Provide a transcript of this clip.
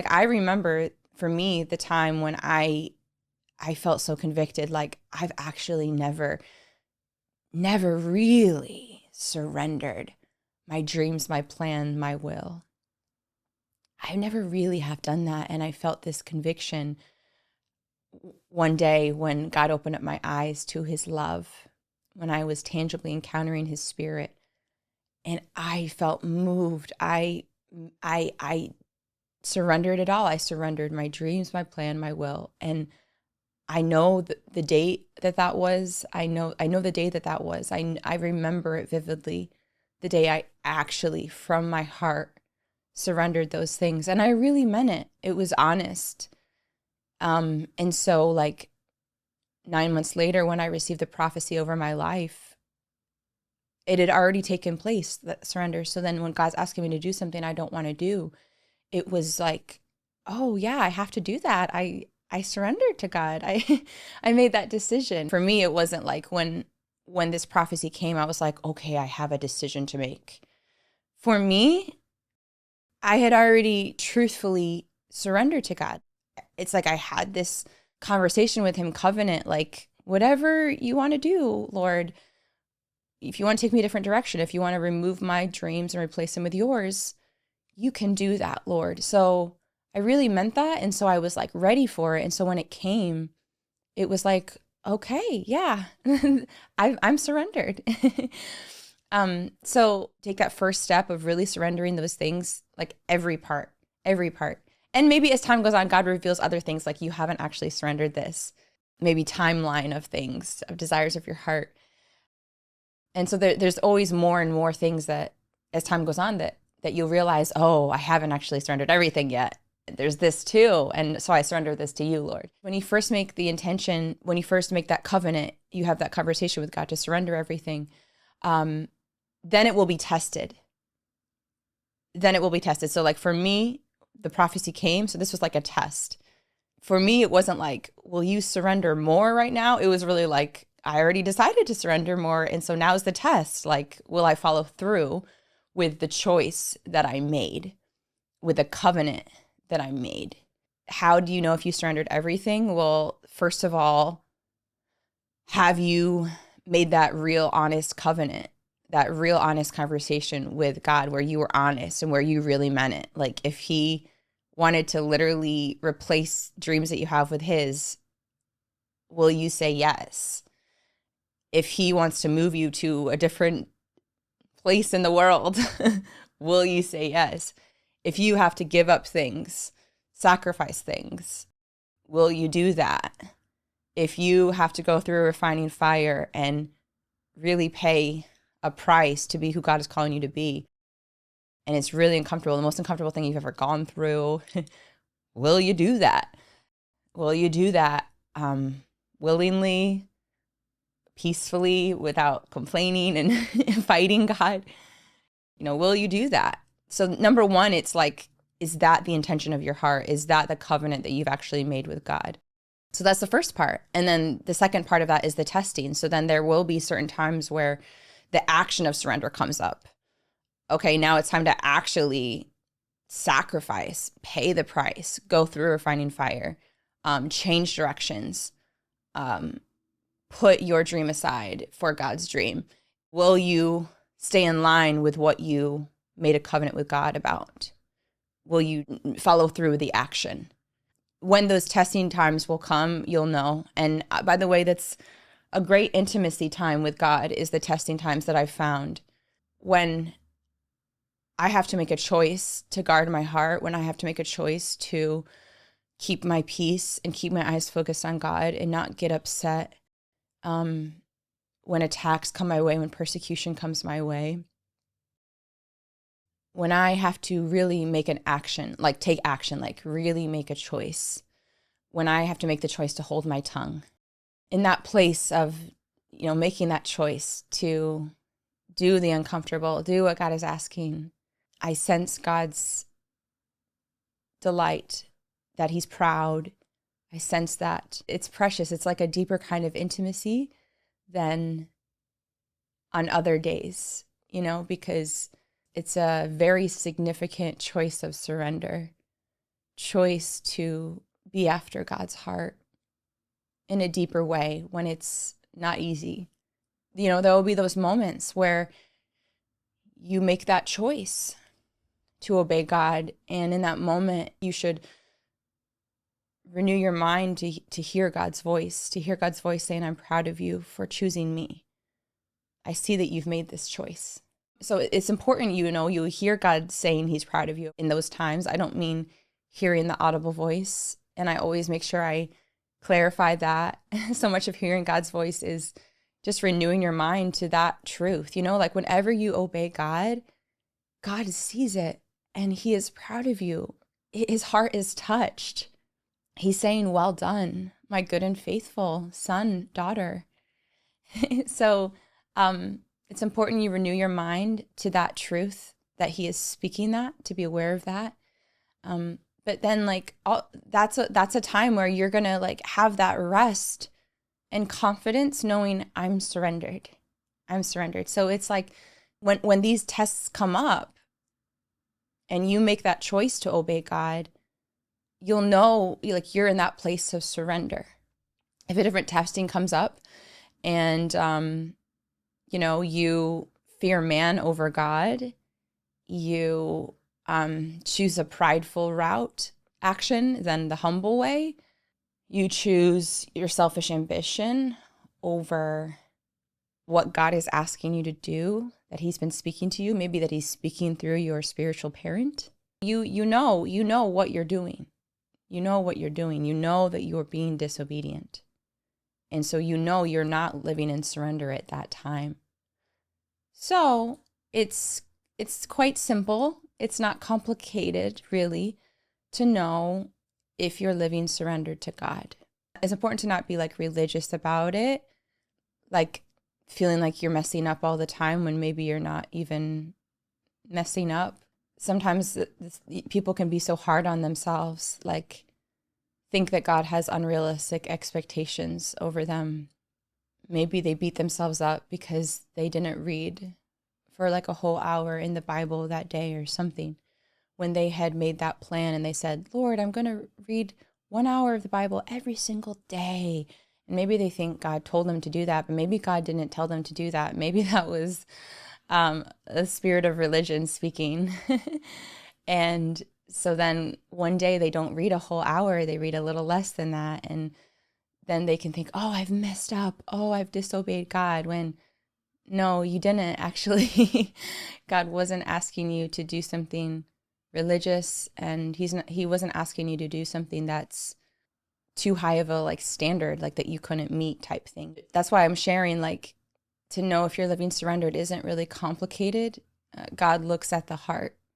Like I remember for me the time when I felt so convicted, like I've actually never really surrendered my dreams, my plan, my will. I never really have done that. And I felt this conviction one day when God opened up my eyes to his love, when I was tangibly encountering his spirit, and I felt moved. I surrendered it all. I surrendered my dreams, my plan, my will. And I know the date that was. I know the day that was. I remember it vividly, the day I actually, from my heart, surrendered those things. And I really meant it. It was honest. And so like 9 months later, when I received the prophecy over my life, it had already taken place, that surrender. So then when God's asking me to do something I don't want to do, it was like, oh yeah, I have to do that. I surrendered to God. I made that decision. For me, it wasn't like when this prophecy came, I was like, okay, I have a decision to make. For me, I had already truthfully surrendered to God. It's like I had this conversation with him, covenant, like, whatever you want to do, Lord, if you want to take me a different direction, if you want to remove my dreams and replace them with yours, you can do that, Lord. So I really meant that. And so I was like ready for it. And so when it came, it was like, okay, yeah, I'm surrendered. So take that first step of really surrendering those things, like every part, every part. And maybe as time goes on, God reveals other things like you haven't actually surrendered this, maybe timeline of things, of desires of your heart. And so there's always more and more things that as time goes on that you'll realize, oh, I haven't actually surrendered everything yet. There's this too. And so I surrender this to you, Lord. When you first make the intention, when you first make that covenant, you have that conversation with God to surrender everything. Then it will be tested. Then it will be tested. So like for me, the prophecy came. So this was like a test. For me, it wasn't like, will you surrender more right now? It was really like, I already decided to surrender more. And so now's the test. Like, will I follow through with the choice that I made, with the covenant that I made? How do you know if you surrendered everything? Well, first of all, have you made that real honest covenant, that real honest conversation with God where you were honest and where you really meant it? Like if he wanted to literally replace dreams that you have with his, will you say yes? If he wants to move you to a different place in the world, will you say yes? If you have to give up things, sacrifice things, will you do that? If you have to go through a refining fire and really pay a price to be who God is calling you to be, and it's really uncomfortable, the most uncomfortable thing you've ever gone through, will you do that? Will you do that willingly, peacefully, without complaining and fighting God? You know, will you do that? So number one, it's like, is that the intention of your heart? Is that the covenant that you've actually made with God? So that's the first part. And then the second part of that is the testing. So then there will be certain times where the action of surrender comes up. Okay, now it's time to actually sacrifice, pay the price, go through a refining fire, change directions, put your dream aside for God's dream. Will you stay in line with what you made a covenant with God about? Will you follow through with the action? When those testing times will come, you'll know. And by the way, that's a great intimacy time with God, is the testing times that I've found. When I have to make a choice to guard my heart, when I have to make a choice to keep my peace and keep my eyes focused on God and not get upset when attacks come my way, when persecution comes my way, when I have to really make an action, like take action, like really make a choice, when I have to make the choice to hold my tongue, in that place of, you know, making that choice to do the uncomfortable, do what God is asking, I sense God's delight, that he's proud. I sense that it's precious. It's like a deeper kind of intimacy than on other days, you know, because it's a very significant choice of surrender, choice to be after God's heart in a deeper way when it's not easy. There will be those moments where you make that choice to obey God. And in that moment, you should renew your mind to hear God's voice, saying, I'm proud of you for choosing me. I see that you've made this choice. So it's important, you hear God saying he's proud of you in those times. I don't mean hearing the audible voice. And I always make sure I clarify that. So much of hearing God's voice is just renewing your mind to that truth. Like whenever you obey God, God sees it and he is proud of you. His heart is touched. He's saying, well done, my good and faithful son, daughter. So it's important you renew your mind to that truth, that he is speaking that, to be aware of that. But then that's a time where you're going to have that rest and confidence knowing I'm surrendered. So it's like when these tests come up and you make that choice to obey God, you'll know you're in that place of surrender. If a different testing comes up and, you fear man over God, you choose a prideful action than the humble way, you choose your selfish ambition over what God is asking you to do, that he's been speaking to you, maybe that he's speaking through your spiritual parent. You know what you're doing. You know what you're doing. You know that you're being disobedient. And so you're not living in surrender at that time. So it's quite simple. It's not complicated, really, to know if you're living surrendered to God. It's important to not be religious about it, feeling like you're messing up all the time when maybe you're not even messing up. Sometimes people can be so hard on themselves, think that God has unrealistic expectations over them. Maybe they beat themselves up because they didn't read for a whole hour in the Bible that day or something, when they had made that plan and they said, Lord, I'm going to read 1 hour of the Bible every single day. And maybe they think God told them to do that, but maybe God didn't tell them to do that. Maybe that was a spirit of religion speaking. And so then one day they don't read a whole hour, they read a little less than that. And then they can think, oh, I've messed up. Oh, I've disobeyed God. When no, you didn't actually. God wasn't asking you to do something religious, and he wasn't asking you to do something that's too high of a standard, that you couldn't meet type thing. That's why I'm sharing, to know if you're living surrendered isn't really complicated. God looks at the heart.